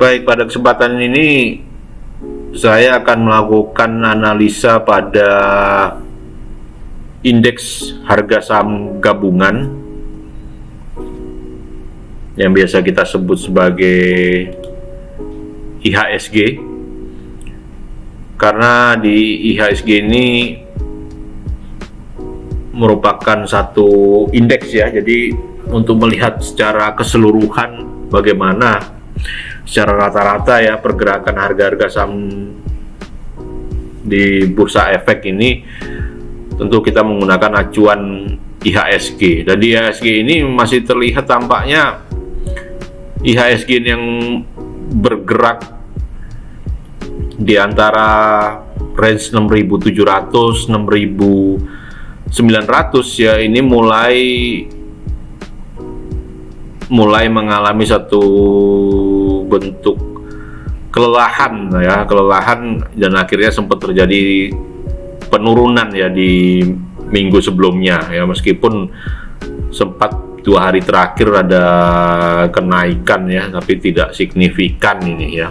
Baik, pada kesempatan ini saya akan melakukan analisa pada indeks harga saham gabungan yang biasa kita sebut sebagai IHSG. Karena di IHSG ini merupakan satu indeks ya, jadi untuk melihat secara keseluruhan bagaimana secara rata-rata ya pergerakan harga-harga saham di bursa efek ini, tentu kita menggunakan acuan IHSG. Dan di IHSG ini masih terlihat tampaknya IHSG yang bergerak di antara range 6.700 6.900 ya, ini mulai mengalami satu bentuk kelelahan dan akhirnya sempat terjadi penurunan ya di minggu sebelumnya ya, meskipun sempat 2 hari terakhir ada kenaikan ya, tapi tidak signifikan ini ya.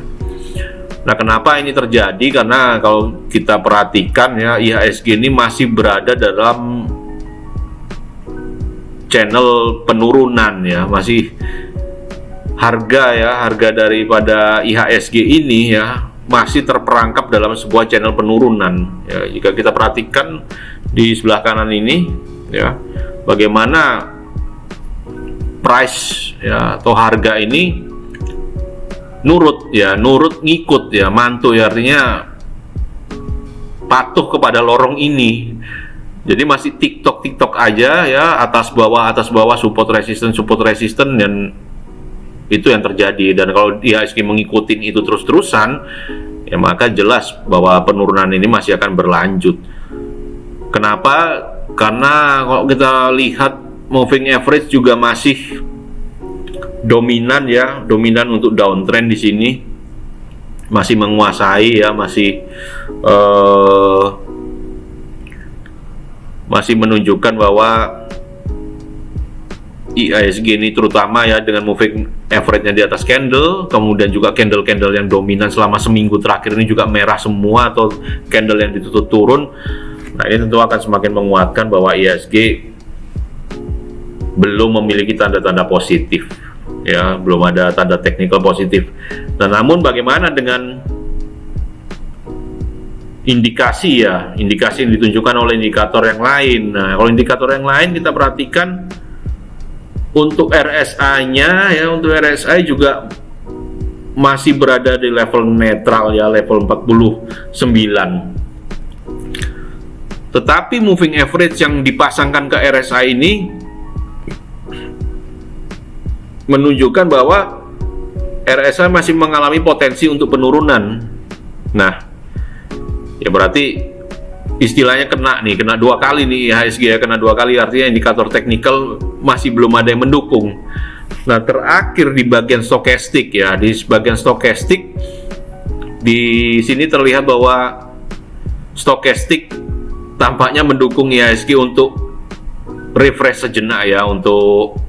Nah, kenapa ini terjadi? Karena kalau kita perhatikan ya, IHSG ini masih berada dalam channel penurunan ya, masih harga daripada IHSG ini ya masih terperangkap dalam sebuah channel penurunan ya. Jika kita perhatikan di sebelah kanan ini ya, bagaimana price ya atau harga ini nurut ngikut ya, mantu ya, artinya patuh kepada lorong ini. Jadi masih tiktok aja ya, atas bawah support resisten, dan itu yang terjadi. Dan kalau IHSG mengikuti itu terus-terusan ya, maka jelas bahwa penurunan ini masih akan berlanjut. Kenapa? Karena kalau kita lihat moving average juga masih dominan untuk downtrend di sini, masih menguasai ya, masih menunjukkan bahwa IHSG ini terutama ya dengan moving average-nya di atas candle, kemudian juga candle yang dominan selama seminggu terakhir ini juga merah semua, atau candle yang ditutup turun. Nah, ini tentu akan semakin menguatkan bahwa IHSG belum memiliki tanda-tanda positif ya, belum ada tanda teknikal positif. Nah, namun bagaimana dengan indikasi yang ditunjukkan oleh indikator yang lain? Nah, kalau indikator yang lain kita perhatikan untuk RSI-nya ya, untuk RSI juga masih berada di level netral ya, level 49. Tetapi moving average yang dipasangkan ke RSI ini menunjukkan bahwa RSI masih mengalami potensi untuk penurunan. Nah, ya berarti istilahnya kena 2 kali nih IHSG ya, kena 2 kali, artinya indikator teknikal masih belum ada yang mendukung. Nah, terakhir di bagian stokastik ya, di bagian stokastik di sini terlihat bahwa stokastik tampaknya mendukung IHSG untuk refresh sejenak ya, untuk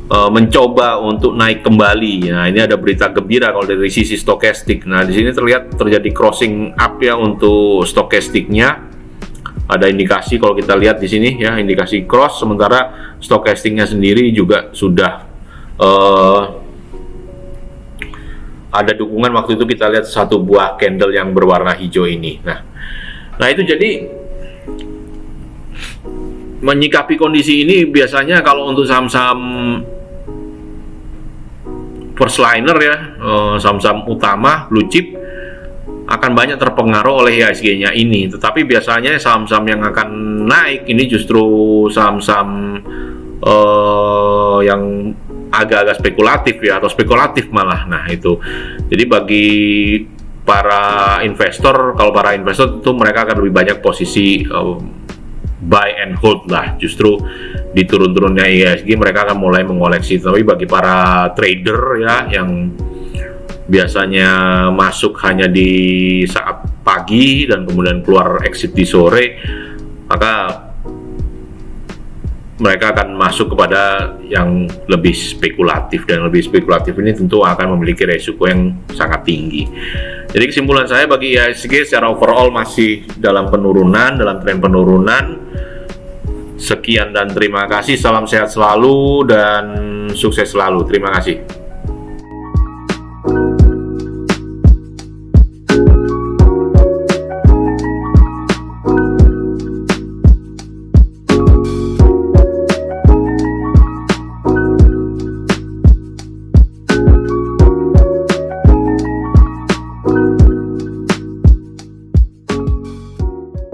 mencoba untuk naik kembali. Nah, ini ada berita gembira kalau dari sisi stokastik. Nah, di sini terlihat terjadi crossing up ya untuk stokastiknya. Ada indikasi kalau kita lihat di sini ya, indikasi cross, sementara stokastiknya sendiri juga sudah ada dukungan. Waktu itu kita lihat satu buah candle yang berwarna hijau ini. Nah itu jadi menyikapi kondisi ini, biasanya kalau untuk saham-saham first liner ya, saham-saham utama blue chip akan banyak terpengaruh oleh IHSG-nya ini. Tetapi biasanya saham-saham yang akan naik ini justru saham-saham yang agak-agak spekulatif ya, atau spekulatif malah. Nah, itu jadi bagi para investor, kalau para investor itu mereka akan lebih banyak posisi buy and hold lah. Justru di turun-turunnya IHSG mereka akan mulai mengoleksi. Tapi bagi para trader ya, yang biasanya masuk hanya di saat pagi dan kemudian keluar exit di sore, maka mereka akan masuk kepada yang lebih spekulatif, dan lebih spekulatif ini tentu akan memiliki resiko yang sangat tinggi. Jadi kesimpulan saya bagi IHSG secara overall masih dalam penurunan, dalam tren penurunan. Sekian dan terima kasih, salam sehat selalu dan sukses selalu. Terima kasih.